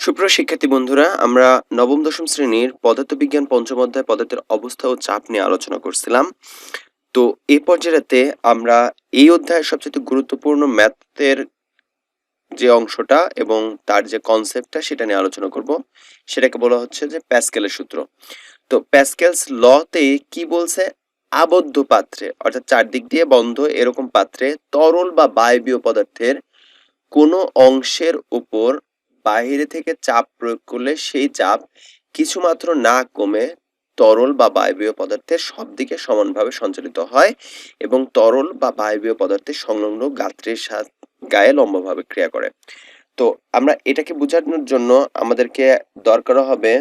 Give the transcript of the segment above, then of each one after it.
সুপ্রিয় শিক্ষার্থী বন্ধুরা, আমরা নবম দশম শ্রেণীর পদার্থবিজ্ঞান পঞ্চম অধ্যায় পদার্থের অবস্থা ও চাপ নিয়ে আলোচনা করছিলাম। তো এই পর্যায়েতে আমরা এই অধ্যায়ের সবচেয়ে গুরুত্বপূর্ণ ম্যাথের যে অংশটা এবং তার যে কনসেপ্টটা সেটা নিয়ে আলোচনা করব। সেটাকে বলা হচ্ছে যে প্যাসকেলের সূত্র। তো প্যাসকেলস লতে কি বলছে? আবদ্ধ পাত্রে অর্থাৎ চারদিক দিয়ে বন্ধ এরকম পাত্রে তরল বা বায়বীয় পদার্থের কোনো অংশের উপর বাইরে থেকে চাপ প্রয়োগ করলে সেই চাপ কিছুমাত্র না কমে তরল বা বায়বীয় পদার্থের সব দিকে সমানভাবে সঞ্চালিত হয় এবং তরল বা বায়বীয় পদার্থের সংলগ্ন গাত্রের সাথে গায়ে লম্বভাবে ক্রিয়া করে। তো আমরা এটাকে বোঝানোর জন্য আমাদেরকে দরকার হবে,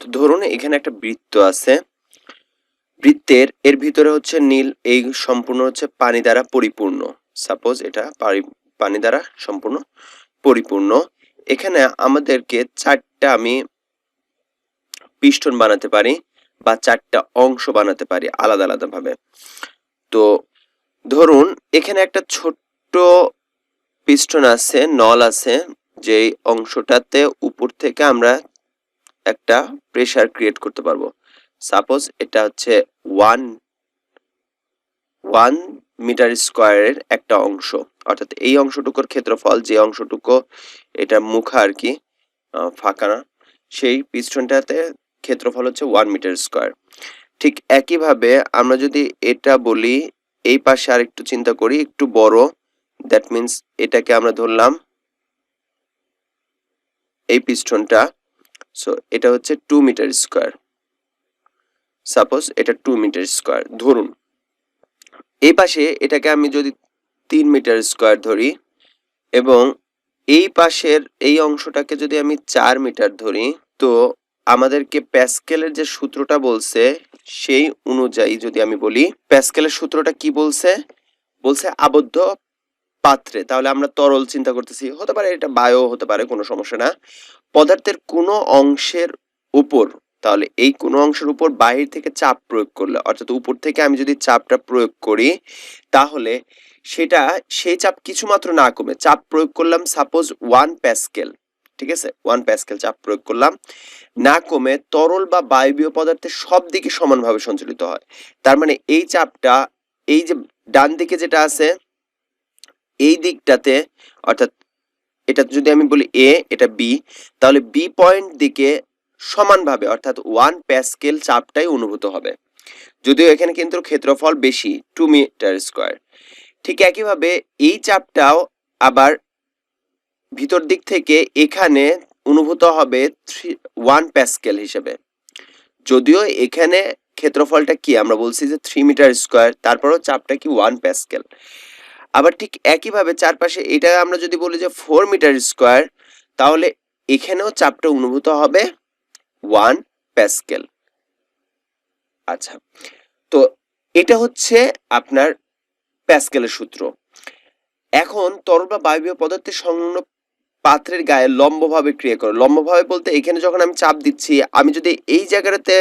তো ধরুন এখানে একটা বৃত্ত আছে, বৃত্তের এর ভিতরে হচ্ছে নীল, এই সম্পূর্ণ হচ্ছে পানি দ্বারা পরিপূর্ণ। সাপোজ এটা পানি দ্বারা সম্পূর্ণ পরিপূর্ণ। এখানে আমাদেরকে চারটা আমি পিস্টন বানাতে পারি বা চারটা অংশ বানাতে পারি আলাদা আলাদা ভাবে। তো ধরুন এখানে একটা ছোট্ট পিস্টন আছে, নল আছে, যেই অংশটাতে উপর থেকে আমরা একটা প্রেসার ক্রিয়েট করতে পারবো। সাপোজ এটা হচ্ছে ওয়ান মিটার স্কোয়ারের একটা অংশ, অর্থাৎ এই অংশটুকুর ক্ষেত্রফল, যে অংশটুকু এটা মুখা আর কি ফাঁকা না, সেই পিস্টনটাতে ক্ষেত্রফল হচ্ছে 1 মিটার স্কোয়ার। ঠিক একইভাবে আমরা যদি এটা বলি, এই পাশে আর একটু চিন্তা করি, একটু বড়, দ্যাট মিন্স এটাকে আমরা ধরলাম এই পিস্টনটা, সো এটা হচ্ছে 2 মিটার স্কোয়ার। সাপোজ এটা 2 মিটার স্কোয়ার ধরুন। এই পাশে এটাকে আমি যদি 3 মিটার স্কোয়ার ধরি এবং এই পাশের এই অংশটাকে যদি আমি 4 মিটার ধরি, তো আমাদেরকে প্যাসকেলের যে সূত্রটা বলছে সেই অনুযায়ী যদি আমি বলি, প্যাসকেলের সূত্রটা কি বলছে? বলছে আবদ্ধ পাত্রে, তাহলে আমরা তরল চিন্তা করতেছি, হতে পারে এটা বায়ু, হতে পারে, কোনো সমস্যা না। পদার্থের কোনো অংশের উপর, তাহলে এই কোনো অংশের উপর বাহির থেকে চাপ প্রয়োগ করলে, অর্থাৎ উপর থেকে আমি যদি চাপটা প্রয়োগ করি, তাহলে সেটা সেই চাপ কিছুমাত্র না কমে, চাপ প্রয়োগ করলাম সাপোজ 1 প্যাসকেল, ঠিক আছে, 1 প্যাসকেল চাপ প্রয়োগ করলাম, না কমে তরল বা বায়বীয় পদার্থের সব দিকে সমানভাবে সঞ্চালিত হয়। তার মানে এই চাপটা, এই যে ডান দিকে যেটা আছে এই দিকটাতে, অর্থাৎ এটা যদি আমি বলি এ, এটা বি, তাহলে বি পয়েন্ট দিকে সমানভাবে অর্থাৎ 1 প্যাসকেল চাপটাই অনুভূত হবে, যদিও এখানে কিন্তু ক্ষেত্রফল বেশি 2 মিটার স্কোয়ার। ঠিক একইভাবে এই চাপটাও আবার ভিতর দিক থেকে এখানে অনুভূত হবে 1 প্যাসকেল হিসেবে, যদিও এখানে ক্ষেত্রফলটা কি আমরা বলছি যে 3 মিটার স্কোয়ার, তারপরও চাপটা কি 1 প্যাসকেল। আবার ঠিক একইভাবে চারপাশে এটা আমরা যদি বলি যে 4 মিটার স্কোয়ার, তাহলে এখানেও চাপটা অনুভূত হবে 1 প্যাসকেল। আচ্ছা, তো এটা হচ্ছে আপনার প্যাসকেলের সূত্র। এখন তরল বা বায়বীয় পদার্থের সংলগ্ন পাত্রের গায়ে লম্বভাবে ক্রিয়া করে। লম্বভাবে বলতে এখানে যখন আমি চাপ দিচ্ছি, আমি যদি এই জায়গাটাতে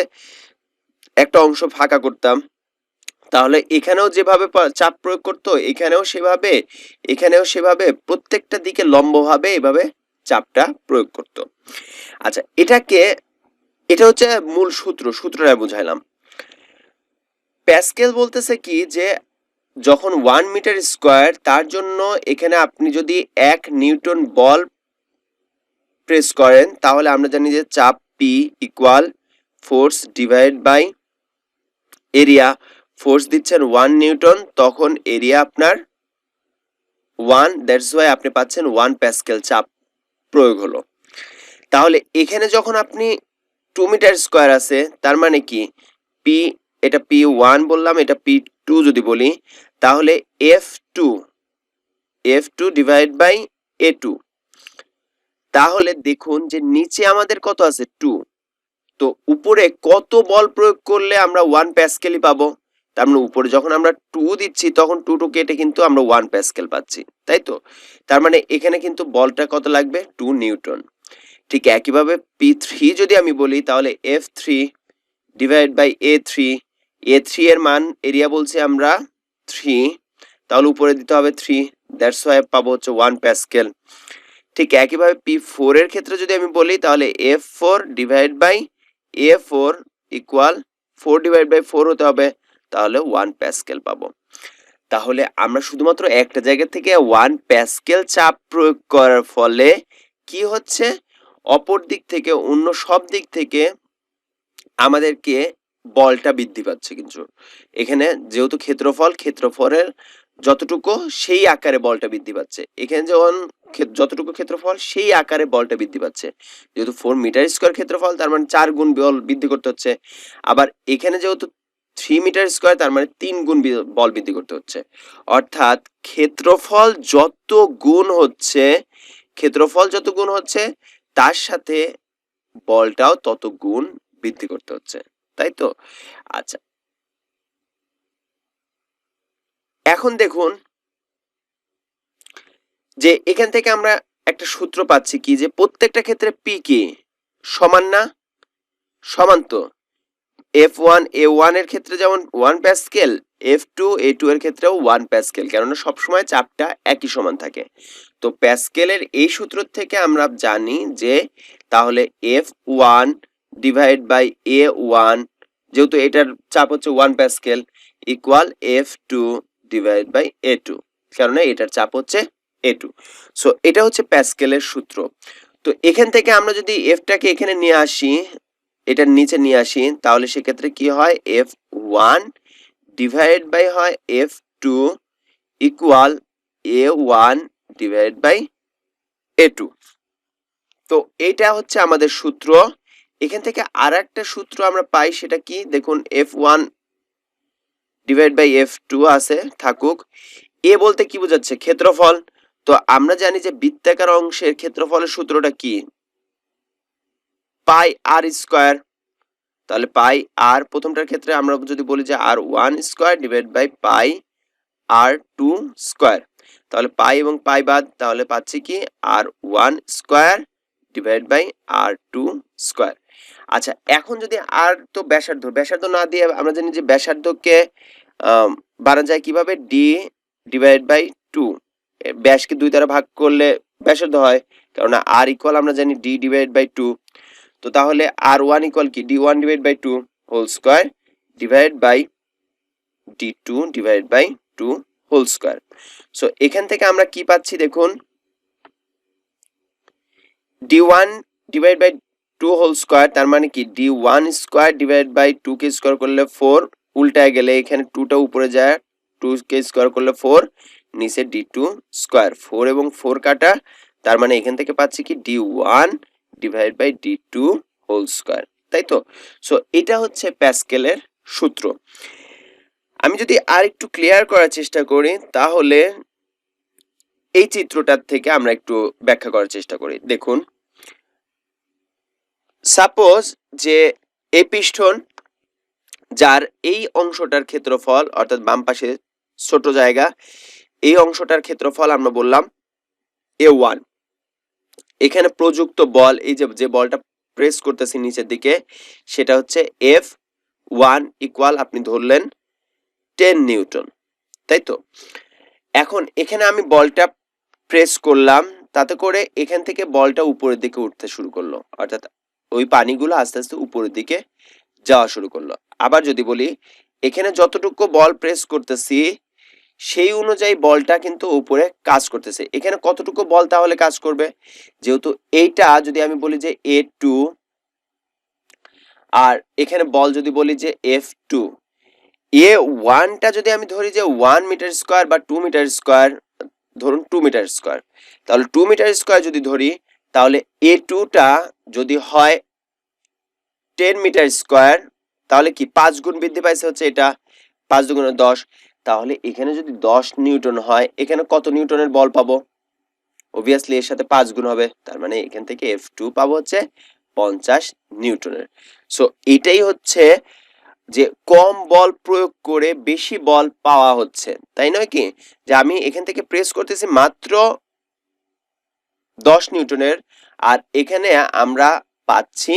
একটা অংশ ফাঁকা করতাম, তাহলে এখানেও যেভাবে চাপ প্রয়োগ করতো, এখানেও সেভাবে প্রত্যেকটা দিকে লম্বভাবে এভাবে চাপটা প্রয়োগ করত। আচ্ছা, এটা হচ্ছে মূল সূত্রটা বুঝাইলাম। প্যাসকেল বলতেছে কি যে যখন 1 মিটার স্কোয়ার, তার জন্য এখানে আপনি যদি 1 নিউটন বল প্রেস করেন, তাহলে আমরা জানি যে চাপ P equal force divide by area. Force দিচ্ছেন 1 নিউটন, তখন এরিয়া আপনার 1, দ্যাটস ওয়াই আপনি পাচ্ছেন 1 প্যাসকেল চাপ প্রয়োগ হলো। তাহলে এখানে যখন আপনি 2 মিটার স্কোয়ার আছে, তার মানে কি পি, এটা P1 বললাম, এটা P2 যদি বলি, তাহলে F2 ডিভাইড বাই A2। তাহলে দেখুন যে নিচে আমাদের কত আছে 2, তো উপরে কত বল প্রয়োগ করলে আমরা 1 প্যাসকেলই পাবো? তার মানে উপরে যখন আমরা 2 দিচ্ছি, তখন 2 কেটে কিন্তু আমরা 1 প্যাসকেল পাচ্ছি, তাই তো? তার মানে এখানে কিন্তু বলটা কত লাগবে? 2 নিউটন। ঠিক একইভাবে P3 যদি আমি বলি, তাহলে F3 ডিভাইড বাই A3 এর মান এরিয়া বলছি আমরা 3, তাহলে উপরে দিতে হবে 3, দ্যাটস ওয়াই পাবো হচ্ছে 1 প্যাসকেল। ঠিক একইভাবে P4 এর ক্ষেত্রে যদি আমি বলি তাহলে F4 divide by A4 equal 4/4 হতে হবে, তাহলে 1 প্যাসকেল পাবো। তাহলে আমরা শুধুমাত্র একটা জায়গা থেকে 1 প্যাসকেল চাপ প্রয়োগ করার ফলে কি হচ্ছে, অপর দিক থেকে অন্য সব দিক থেকে আমাদেরকে বলটা বৃদ্ধি পাচ্ছে। কিন্তু এখানে যেহেতু ক্ষেত্রফলের যতটুকু সেই আকারে বলটা বৃদ্ধি পাচ্ছে, এখানে যেমন যতটুকু ক্ষেত্রফল সেই আকারে বলটা বৃদ্ধি পাচ্ছে। যেহেতু 4 মিটার স্কয়ার ক্ষেত্রফল, তার মানে 4 গুণ বল বৃদ্ধি করতে হচ্ছে। আবার এখানে যেহেতু 3 মিটার স্কয়ার, তার মানে 3 গুণ বল বৃদ্ধি করতে হচ্ছে। অর্থাৎ ক্ষেত্রফল যত গুণ হচ্ছে তার সাথে বলটাও তত গুণ বৃদ্ধি করতে হচ্ছে, তাই তো? আচ্ছা, এখন দেখুন যে এখান থেকে আমরা একটা সূত্র পাচ্ছি কি, যে প্রত্যেকটা ক্ষেত্রে পি কি সমান না, সমান তো। F1 A1 এর ক্ষেত্রে যেমন 1 প্যাসকেল, F2 A2 এর ক্ষেত্রেও 1 প্যাসকেল, কেননা সবসময় চাপটা একই সমান থাকে। তো প্যাসকেলের এই সূত্র থেকে আমরা জানি যে তাহলে F1 ডিভাইড বাই A1, যেহেতু এটার চাপ হচ্ছে 1 Pascal, equal F2 divide by A2, কারণ এটার চাপ হচ্ছে A2। সো এটা হচ্ছে প্যাসকেলের সূত্র। তো এখান থেকে আমরা যদি Fটাকে এখানে নিয়ে আসি, এটার নিচে নিয়ে আসি, তাহলে সেক্ষেত্রে কি হয়, F1 ডিভাইড বাই হয় F2 equal A1 divide by A2। তো এটা হচ্ছে আমাদের সূত্র। এখান থেকে আর একটা সূত্র আমরা পাই, সেটা কি দেখুন, F1 ডিভাইড বাই F2 আছে, থাকুক। এ বলতে কি বোঝাচ্ছে, ক্ষেত্রফল। তো আমরা জানি যে বৃত্তাকার অংশের ক্ষেত্রফলের সূত্রটা কি, পাই আর স্কয়ার। তাহলে পাই আর প্রথমটার ক্ষেত্রে আমরা যদি বলি যে R1 square divide by pi R2 square, তাহলে পাই এবং পাই বাদ, তাহলে পাচ্ছি কি R1 square divide by R2 square. আচ্ছা, এখন যদি আর তো ব্যাসার্ধ না দিয়ে আমরা জানি যে ব্যাসার্ধকে বানানো যায় কিভাবে, D ডিভাইড বাই 2। ব্যাসকে 2 দ্বারা ভাগ করলে ব্যাসার্ধ হয়, কারণ R ইকুয়াল আমরা জানি D ডিভাইড বাই 2। তো তাহলে R1 ইকুয়াল কি D1 divide by 2 whole square divide by D2 divide by 2 whole square. So এখান থেকে আমরা কি পাচ্ছি দেখুন, D1 divide by 2 whole square, তার মানে কি D1 স্কয়ার ডিভাইড বাই 2 কে স্কয়ার করলে 4, উল্টায় গেলে এখানে 2টা উপরে যায়, 2 কে স্কয়ার করলে 4, নিচে D2 স্কয়ার, 4 এবং 4 কাটা, তার মানে এখান থেকে পাচ্ছি কি D1 divide by D2 whole square, তাই তো? সো এটা হচ্ছে প্যাসকেলের সূত্র। আমি যদি আর একটু ক্লিয়ার করার চেষ্টা করি, তাহলে এই চিত্রটার থেকে আমরা একটু ব্যাখ্যা করার চেষ্টা করি। দেখুন, সাপোজ যে এই পিস্টন, যার এই অংশটার ক্ষেত্রফল অর্থাৎ বাম পাশে ছোট জায়গা, এই অংশটার ক্ষেত্রফল আমরা বললাম A1। এখানে প্রযুক্ত বল, এই যে বলটা প্রেস করতেছি নিচের দিকে, সেটা হচ্ছে F1 ইকুয়াল আপনি ধরলেন 10 নিউটন, তাই তো? এখন এখানে আমি বলটা প্রেস করলাম, তাতে করে এখান থেকে বলটা উপরের দিকে উঠতে শুরু করলো, অর্থাৎ ওই পানিগুলো আস্তে আস্তে উপরের দিকে যাওয়া শুরু করলো। আবার যদি বলি, এখানে যতটুকু বল প্রেস করতেছি সেই অনুযায়ী বলটা কিন্তু উপরে কাজ করতেছে। এখানে কতটুকু বল তাহলে কাজ করবে, যেহেতু এইটা যদি আমি বলি যে A2, আর এখানে বল যদি বলি যে F2, A1টা যদি আমি ধরি যে 1 মিটার স্কয়ার বা 2 মিটার স্কয়ার, ধরুন 2 মিটার স্কয়ার, তাহলে 2 মিটার স্কয়ার যদি ধরি, তাহলে A2টা যদি হয় 10 মিটার স্কয়ার, তাহলে কি 5 গুণ বৃদ্ধি পাইছে হচ্ছে এটা, 5 দুগুণে 10, তাহলে এখানে যদি 10 নিউটন হয়, এখানে কত নিউটনের বল পাবো, অবভিয়াসলি এর সাথে 5 গুণ হবে, তার মানে এখান থেকে F2 পাবো হচ্ছে 50 নিউটনের। সো এটাই হচ্ছে যে কম বল প্রয়োগ করে বেশি বল পাওয়া হচ্ছে, তাই নয় কি, যে আমি এখান থেকে প্রেস করতেছি মাত্র 10 নিউটনের, আর এখানে আমরা পাচ্ছি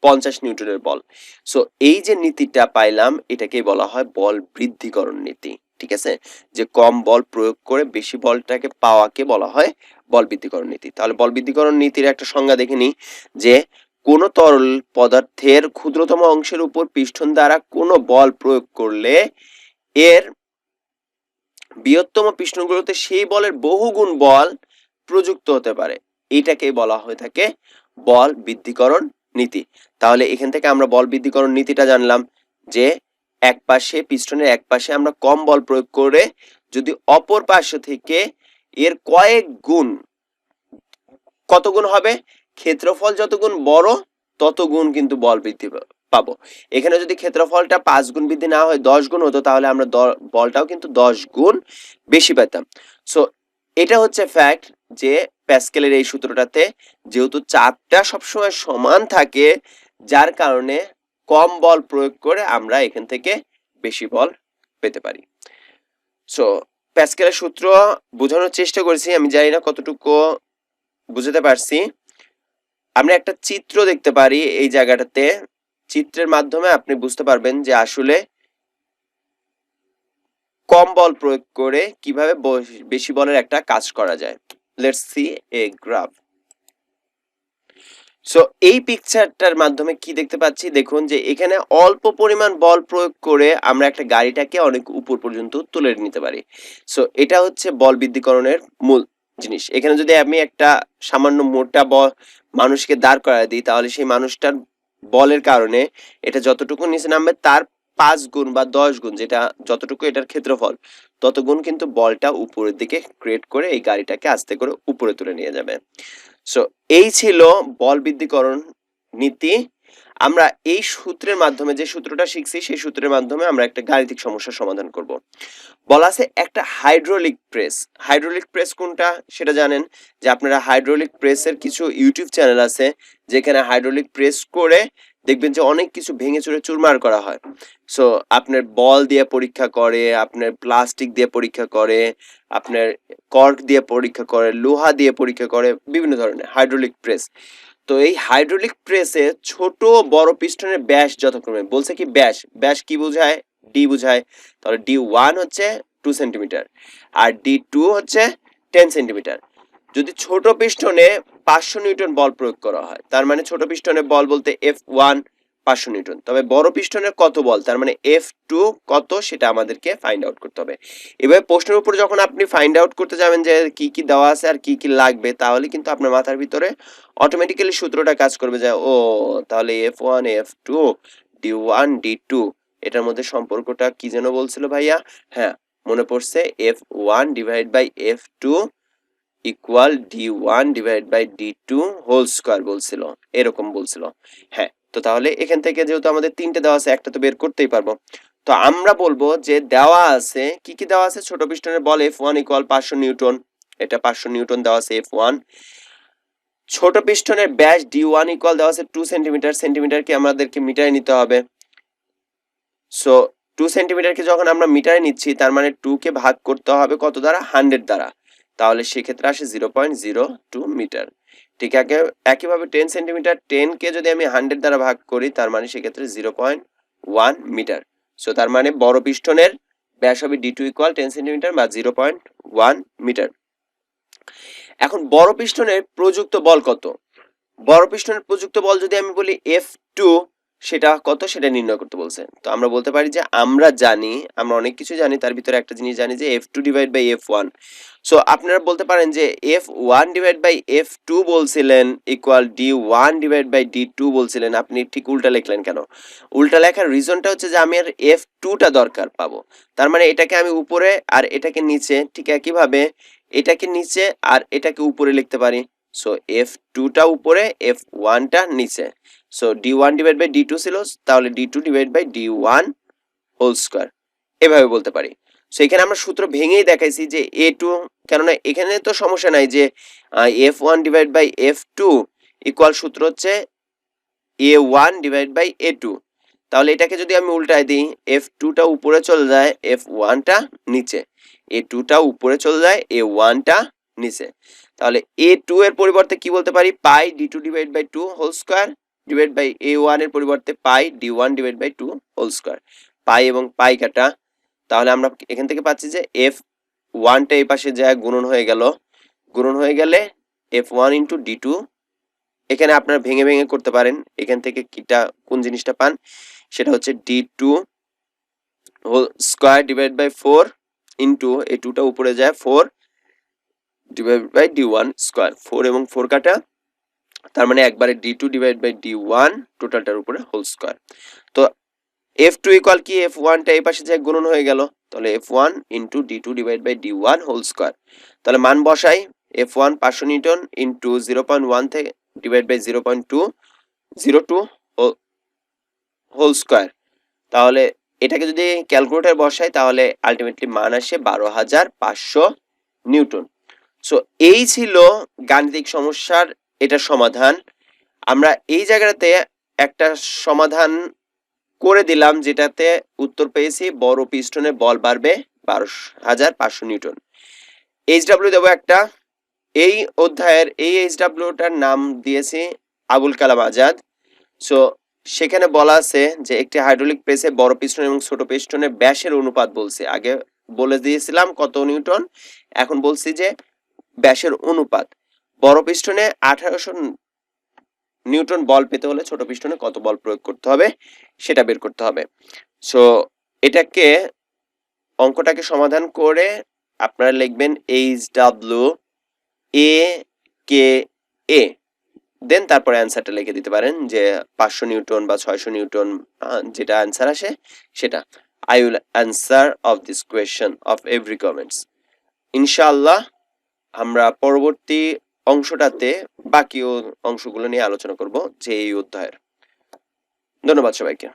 50 নিউটনের বল। সো এই যে নীতিটা পাইলাম, এটাকেই বলা হয় বল বৃদ্ধিকরণ নীতি, ঠিক আছে? যে কম বল প্রয়োগ করে বেশি বলটাকে পাওয়াকে বলা হয় বল বৃদ্ধিকরণ নীতি। তাহলে বল বৃদ্ধিকরণ নীতির একটা সংজ্ঞা দেখে নিই যে কোনো তরল পদার্থের ক্ষুদ্রতম অংশের উপর পিস্টন দ্বারা কোনো বল প্রয়োগ করলে এর বৃহত্তম পিস্টনগুলোতে সেই বলের বহুগুণ বল প্রযুক্ত হতে পারে। এটাকেই বলা হয়ে থাকে বল বৃদ্ধিকরণ নীতি। তাহলে এখান থেকে আমরা বল বৃদ্ধিকরণ নীতিটা জানলাম যে এক পাশে পিস্টনের এক পাশে আমরা কম বল প্রয়োগ করে যদি অপর পাশ থেকে এর কয়েক গুণ, কত গুণ হবে, ক্ষেত্রফল যত গুণ বড় তত গুণ কিন্তু বল বৃদ্ধি পাবো। এখানে যদি ক্ষেত্রফলটা 5 গুণ বৃদ্ধি না হয় 10 গুণ হতো, তাহলে আমরা বলটাও কিন্তু 10 গুণ বেশি পেতাম। সো এটা হচ্ছে ফ্যাক্ট যে প্যাসকেলের এই সূত্রটাতে যেহেতু চাপটা সবসময় সমান থাকে, যার কারণে কম বল প্রয়োগ করে আমরা এখান থেকে বেশি বল পেতে পারি। সো প্যাসকেলের সূত্র বোঝানোর চেষ্টা করেছি, আমি জানি না কতটুকু বুঝতে পারছি। আমরা একটা চিত্র দেখতে পারি এই জায়গাটাতে, চিত্রের মাধ্যমে আপনি বুঝতে পারবেন যে আসলে কম বল প্রয়োগ করে কিভাবে বেশি বলের একটা কাজ করা যায়। Let's see A graph. So এই পিকচারটার মাধ্যমে কি দেখতে পাচ্ছি, দেখুন যে এখানে অল্প পরিমাণ বল প্রয়োগ করে আমরা একটা গাড়িটাকে অনেক উপর পর্যন্ত তুলে নিতে পারি। সো এটা হচ্ছে বল বৃদ্ধিকরণের মূল জিনিস। এখানে যদি আমি একটা সামান্য মোটা মানুষকে দাঁড় করায় দিই, তাহলে সেই মানুষটার বলের কারণে এটা যতটুকু নিচে নামবে তার 5 গুণ বা 10 গুণ, যেটা যতটুকু এটার ক্ষেত্রফল তত গুণ কিন্তু বলটা উপরের দিকে ক্রিয়েট করে এই গাড়িটাকে আস্তে করে উপরে তুলে নিয়ে যাবে। সো এই ছিল বল বৃদ্ধিকরণ নীতি। আমরা এই সূত্রের মাধ্যমে, যে সূত্রটা শিখছি সেই সূত্রের মাধ্যমে আমরা একটা গাণিতিক সমস্যার সমাধান করব। বলা আছে একটা হাইড্রোলিক প্রেস। হাইড্রোলিক প্রেস কোনটা সেটা জানেন যে আপনারা হাইড্রোলিক প্রেসের কিছু ইউটিউব চ্যানেল আছে যেখানে হাইড্রোলিক প্রেস করে দেখবেন যে অনেক কিছু ভেঙে চুরে চুরমার করা হয়। সো আপনার বল দিয়ে পরীক্ষা করে, আপনার প্লাস্টিক দিয়ে পরীক্ষা করে, আপনার কর্ক দিয়ে পরীক্ষা করে, লোহা দিয়ে পরীক্ষা করে, বিভিন্ন ধরনের হাইড্রোলিক প্রেস। তো এই হাইড্রোলিক প্রেসে ছোট বড় পিস্টনের ব্যাস যথাক্রমে বলছে কি ব্যাস কি বোঝায়, ডি বোঝায়। তাহলে D1 হচ্ছে 2 সেন্টিমিটার আর D2 হচ্ছে 10 সেন্টিমিটার। যদি ছোট পিস্টনে 500 নিউটন বল প্রয়োগ করা হয়, তার মানে ছোট পিস্টনে বল বলতে F1 500 নিউটন। তবে বড় পিস্টনের কত বল, তার মানে F2 কত, সেটা আমাদেরকে ফাইন্ড আউট করতে হবে। এভাবে প্রশ্নের উপর যখন আপনি ফাইন্ড আউট করতে যাবেন যে কি কি দেওয়া আছে আর কি কি লাগবে, তাহলে কিন্তু আপনার মাথার ভিতরে অটোমেটিক্যালি সূত্রটা কাজ করবে যে ও তাহলে F1 F2 D1 D2 এটার মধ্যে সম্পর্কটা কি যেন বলছিল ভাইয়া, হ্যাঁ মনে পড়ছে, F1 divide by F2 equal D1 divide by D2 whole square বলছিল, এরকম বলছিল। হ্যাঁ, তো তাহলে এখান থেকে যেহেতু আমাদের তিনটে দেওয়া আছে, একটা তো বের করতেই পারবো। তো আমরা বলবো যে দেওয়া আছে, কি কি দেওয়া আছে, ছোট পিস্টনের বল F1 ইকুয়াল 500 নিউটন, এটা 500 নিউটন দেওয়া আছে F1। ছোট পিস্টনের ব্যাস D1 ইকুয়াল দেওয়া আছে 2 সেন্টিমিটার, সেন্টিমিটারকে আমাদেরকে মিটারে নিতে হবে। সো 2 সেন্টিমিটারকে যখন আমরা মিটারে নিচ্ছি, তার মানে 2 কে ভাগ করতে হবে কত দ্বারা, 100 দ্বারা, তাহলে সেক্ষেত্রে আসে 0.02 মিটার। ঠিক আছে, একইভাবে 10 সেন্টিমিটার, 10 কে যদি আমি 100 দ্বারা ভাগ করি, তার মানে সেক্ষেত্রে 0.1 মিটার। সো তার মানে বড় পিস্টনের ব্যাস হবে D2 ইকুয়াল 10 সেন্টিমিটার বা 0.1 মিটার। এখন বড় পিস্টনের প্রযুক্ত বল কত, বড় পিস্টনের প্রযুক্ত বল যদি আমি বলি F2, সেটা কত সেটা নির্ণয় করতে বলছে। তো আমরা বলতে পারি যে আমরা জানি, আমরা অনেক কিছু জানি, তার ভিতরে একটা জিনিস জানি যে F2 divide by F1। So আপনারা বলতে পারেন যে F1 ডিভাইড বাই F2 বলছিলেন equal D1 divide by D2 বলছিলেন, আপনি ঠিক উল্টা লিখলেন কেন? উল্টা লেখার রিজনটা হচ্ছে যে আমি আর F2টা দরকার পাবো, তার মানে এটাকে আমি উপরে আর এটাকে নিচে, ঠিক একইভাবে এটাকে নিচে আর এটাকে উপরে লিখতে পারি। সো F2টা উপরে, F1টা নিচে। So D1 divide by D2 ছিল, তাহলে D2 divide by D1 whole square, এভাবে বলতে পারি। সো এখানে আমরা সূত্র ভেঙেই দেখাইছি যে A2, কেননা এখানে তো সমস্যা নাই যে F1 divide by F2 equal সূত্র হচ্ছে A1 ডিভাইড বাই A2। তাহলে এটাকে যদি আমি উল্টায় দিই, F2টা উপরে চলে যায়, F1টা নিচে, A2টা উপরে চলে যায়, A1টা নিচে। তাহলে A2 এর পরিবর্তে কি বলতে পারি, pi D2 divide by 2 whole square divide by A1 এর পরিবর্তে pi D1 divide by 2 whole square. Pi এবং পাই কাটা, তাহলে আমরা এখান থেকে পাচ্ছি যে F1টা এই পাশে যায় গুণন হয়ে গেল, গুণন হয়ে গেলে F1 ইন্টু D2, এখানে আপনারা ভেঙে ভেঙে করতে পারেন, এখান থেকে কোন জিনিসটা পান সেটা হচ্ছে D2 whole square divide by 4 into এই 2টা উপরে যায় 4 ডিভাইড বাই D1 স্কয়ার, 4 এবং 4 কাটা, তার মানে একবারে D2 ডিভাইড বাই D1 টোটালটার উপরে হোল স্কয়ার। তো F2 ইকুয়াল কি F1 টা এই পাশে যায় গুণন হয়ে গেল, তাহলে F1 into D2 divide by D1 whole square. তাহলে মান বসাই, F1 500 নিউটন ইন্টু 0.1 থেকে ডিভাইড বাই 0.202 হোল স্কয়ার। তাহলে এটাকে যদি ক্যালকুলেটর বসাই তাহলে আলটিমেটলি মান আসে 12,500 নিউটন। সো এই ছিল গাণিতিক সমস্যার এটা সমাধান। আমরা এই জায়গাতে একটা সমাধান করে দিলাম যেটাতে উত্তর পেয়েছি বড় পিস্টনে বল বাড়বে 12,500 নিউটন। এইচডব্লিউ দেবো একটা, এই অধ্যায়ের এই এইচডব্লিউটার নাম দিয়েছি আবুল কালাম আজাদ। সো সেখানে বলা আছে যে একটি হাইড্রোলিক প্রেসে বড় পিস্টন এবং ছোট পিস্টনের ব্যাসের অনুপাত বলছে, আগে বলে দিয়েছিলাম কত নিউটন, এখন বলছি যে ব্যাসের অনুপাত। বড় পিস্টনে 1800 নিউটন বল পেতে হলে ছোট পিস্টনে কত বল প্রয়োগ করতে হবে সেটা বের করতে হবে। সো এটাকে অঙ্কটাকে সমাধান করে আপনারা লিখবেন HW AKA, দেন তারপরে অ্যান্সারটা লিখে দিতে পারেন যে 500 নিউটন বা 600 নিউটন, যেটা অ্যান্সার আসে সেটা। I will answer of this question of every comments. ইনশাআল্লাহ আমরা পরবর্তী অংশটাতে বাকি অংশগুলো নিয়ে আলোচনা করব যে এই অধ্যায়ের। ধন্যবাদ সবাইকে।